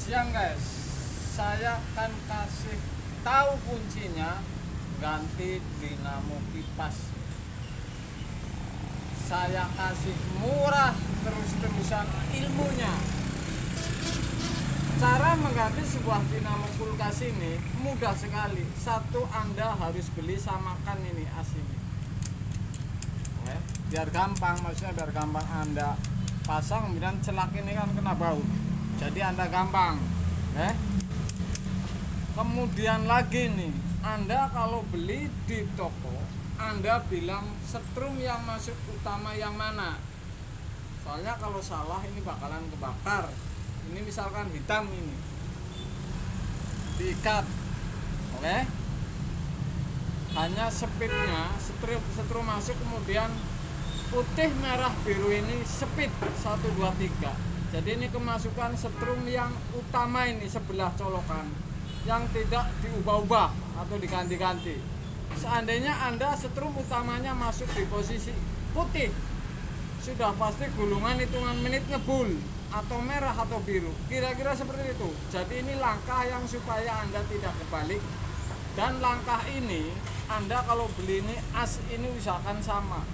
Siang guys, saya akan kasih tahu kuncinya ganti dinamo kipas. Saya kasih murah terus-terusan ilmunya. Cara mengganti sebuah dinamo kulkas ini mudah sekali. Satu, Anda harus beli samakan ini as ini. Oke, biar gampang, maksudnya biar gampang Anda pasang, kemudian celak ini kan kena bau. Jadi Anda gampang. Kemudian lagi nih, Anda kalau beli di toko, Anda bilang setrum yang masuk utama yang mana. Soalnya kalau salah ini bakalan kebakar. Ini misalkan hitam ini diikat, oke? Hanya speednya setrum masuk, kemudian putih merah biru ini speed 1 2 3. Jadi ini kemasukan setrum yang utama ini sebelah colokan, yang tidak diubah-ubah atau diganti-ganti. Seandainya Anda setrum utamanya masuk di posisi putih, sudah pasti gulungan hitungan menit ngebul atau merah atau biru, kira-kira seperti itu. Jadi ini langkah yang supaya Anda tidak kebalik. Dan langkah ini Anda kalau beli ini as ini usahakan sama.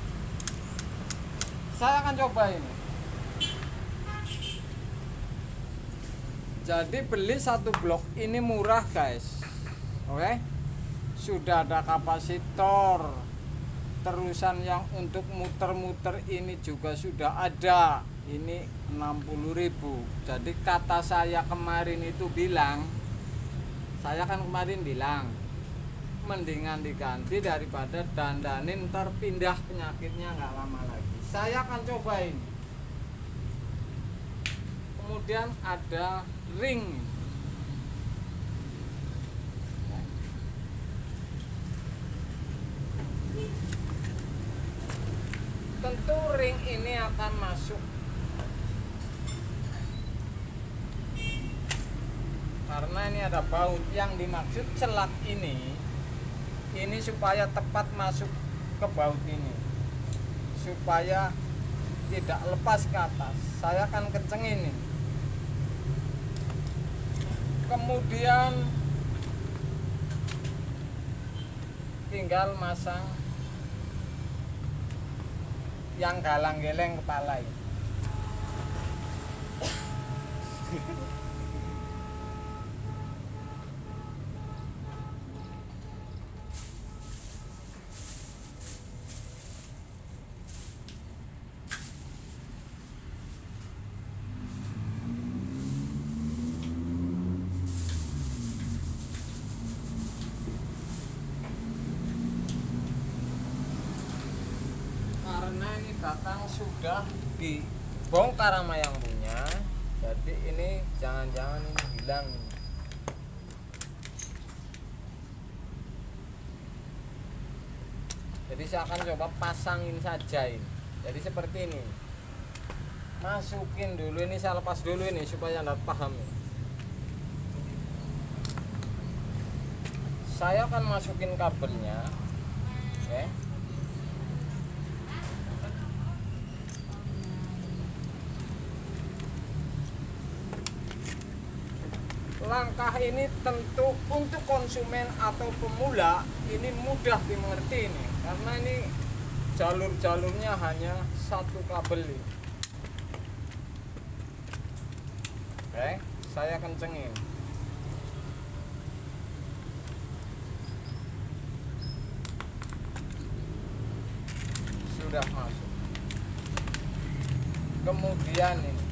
Saya akan coba ini. Jadi beli satu blok ini murah guys, oke? Sudah ada kapasitor, terusan yang untuk muter-muter ini juga sudah ada. Ini 60.000. Jadi kata saya kemarin itu bilang, saya kan kemarin bilang mendingan diganti daripada dandanin ntar pindah penyakitnya nggak lama lagi. Saya akan cobain. Kemudian ada ring. Tentu ring ini akan masuk karena ini ada baut. Yang dimaksud celak ini supaya tepat masuk ke baut ini, supaya tidak lepas ke atas. Saya akan kencengin ini. Kemudian tinggal masang yang galang-geleng kepala ini. Karena ini batang sudah dibongkar sama yang punya, jadi ini jangan-jangan ini hilang. Jadi saya akan coba pasangin saja ini. Jadi seperti ini, masukin dulu ini, saya lepas dulu ini supaya Anda paham ini. Saya akan masukin kabelnya, oke. Langkah ini tentu untuk konsumen atau pemula ini mudah dimengerti ini, karena ini jalur-jalurnya hanya satu kabel ini. Oke, saya kencengin. Sudah masuk. Kemudian ini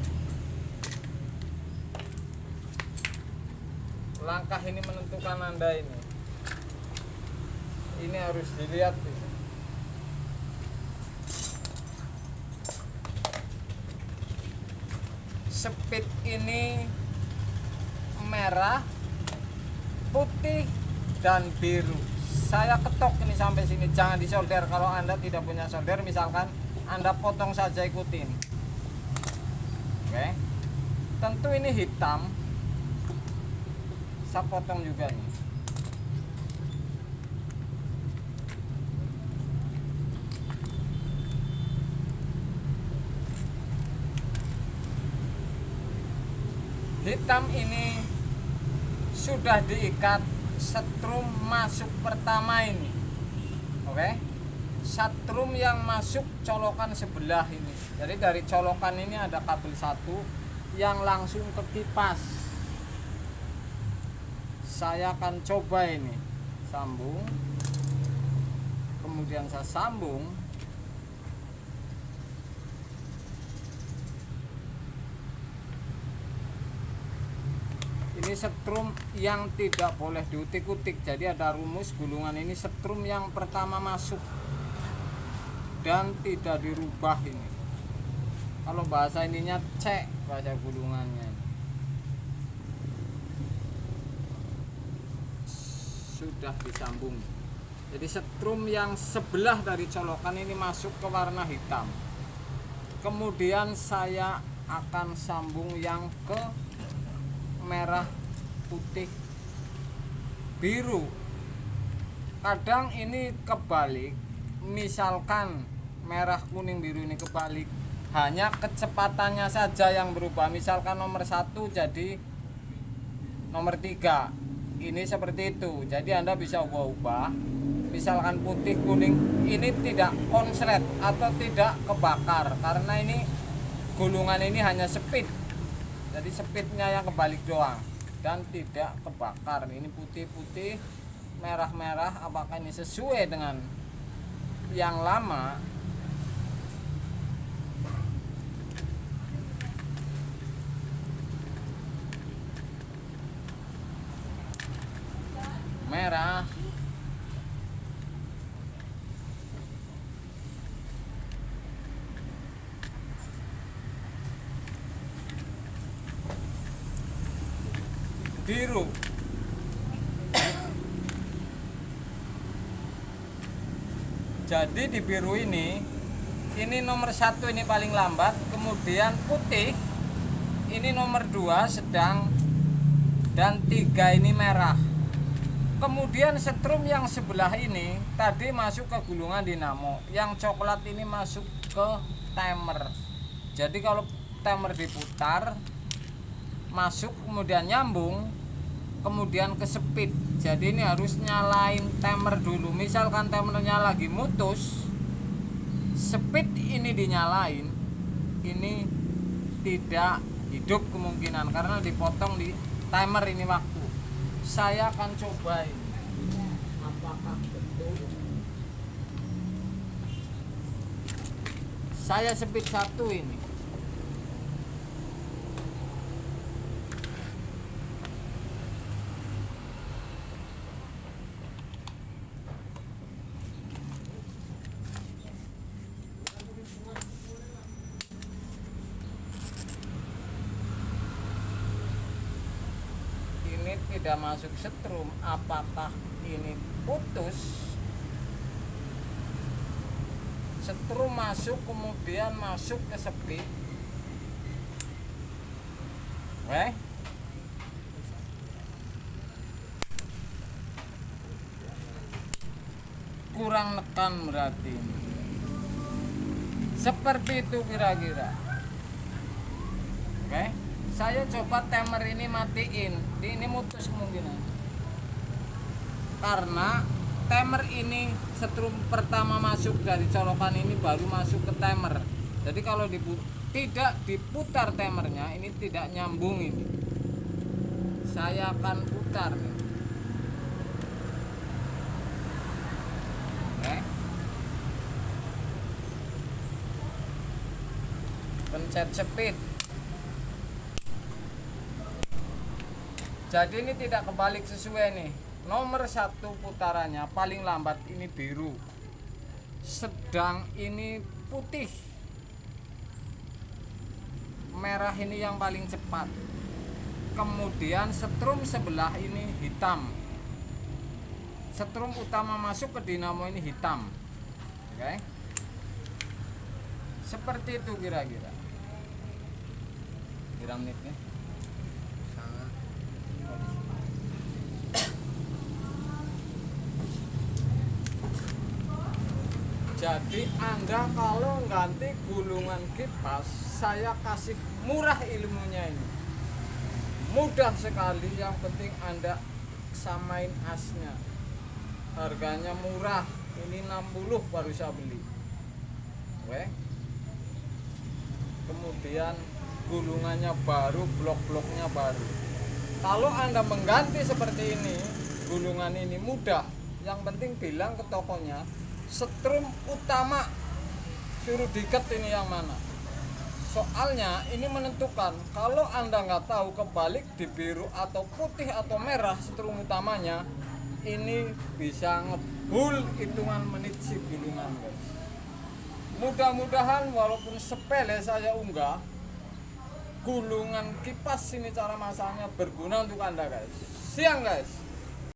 langkah ini menentukan Anda ini. Ini harus dilihat ini. Speed ini merah, putih, dan biru. Saya ketok ini sampai sini, jangan disolder. Kalau Anda tidak punya solder, misalkan Anda potong saja, ikutin. Oke. Tentu ini hitam, saya potong juga nih. hitam ini sudah diikat setrum masuk pertama ini. Oke, setrum yang masuk colokan sebelah ini. Jadi dari colokan ini ada kabel satu yang langsung ke kipas. Saya akan coba ini sambung, kemudian saya sambung. Ini setrum yang tidak boleh diutik-utik, jadi ada rumus gulungan ini setrum yang pertama masuk dan tidak dirubah ini. Kalau bahasa ininya cek, bahasa gulungannya sudah disambung. Jadi setrum yang sebelah dari colokan ini masuk ke warna hitam. Kemudian saya akan sambung yang ke merah, putih, biru. Kadang ini kebalik, misalkan merah, kuning, biru ini kebalik, hanya kecepatannya saja yang berubah. Misalkan nomor 1 jadi nomor 3, ini seperti itu. Jadi Anda bisa ubah-ubah. Misalkan putih, kuning, ini tidak konslet atau tidak kebakar, karena ini gulungan ini hanya speed. Jadi speednya yang kebalik doang dan tidak kebakar. Ini putih-putih, merah-merah. Apakah ini sesuai dengan yang lama? Merah, biru. Jadi di biru ini nomor 1 ini paling lambat, kemudian putih ini nomor 2 sedang, dan 3 ini merah. Kemudian setrum yang sebelah ini tadi masuk ke gulungan dinamo, yang coklat ini masuk ke timer. Jadi kalau timer diputar, masuk kemudian nyambung, kemudian ke speed. Jadi ini harus nyalain timer dulu. Misalkan timernya lagi mutus, speed ini dinyalain, ini tidak hidup kemungkinan karena dipotong di timer ini waktu. Saya akan coba ini apakah betul. Saya speed 1 ini. Tidak masuk setrum, apakah ini putus? Setrum masuk kemudian masuk ke speed. Kurang nekan berarti. Seperti itu kira-kira. Saya coba timer ini matiin, ini mutus kemungkinan. Karena timer ini setrum pertama masuk dari colokan ini baru masuk ke timer. Jadi kalau tidak diputar timernya, ini tidak nyambung ini. Saya akan putar nih. Pencet speed. Jadi ini tidak kebalik sesuai nih. Nomor 1 putarannya paling lambat ini biru, sedang ini putih, merah ini yang paling cepat. Kemudian setrum sebelah ini hitam. Setrum utama masuk ke dinamo ini hitam. Seperti itu kira-kira. Kira menitnya. Jadi Anda kalau ganti gulungan kipas, saya kasih murah ilmunya ini. mudah sekali, yang penting Anda samain asnya, harganya murah, ini 60 baru saya beli. Oke. Kemudian gulungannya baru, blok-bloknya baru. Kalau Anda mengganti seperti ini, gulungan ini mudah. Yang penting bilang ke tokonya, setrum utama suruh diket ini yang mana. Soalnya ini menentukan. Kalau Anda nggak tahu, kebalik di biru atau putih atau merah setrum utamanya, ini bisa ngebul hitungan menit si gulungan, guys. Mudah-mudahan walaupun sepele saya unggah, gulungan kipas ini cara masangnya berguna untuk Anda, guys. Siang, guys.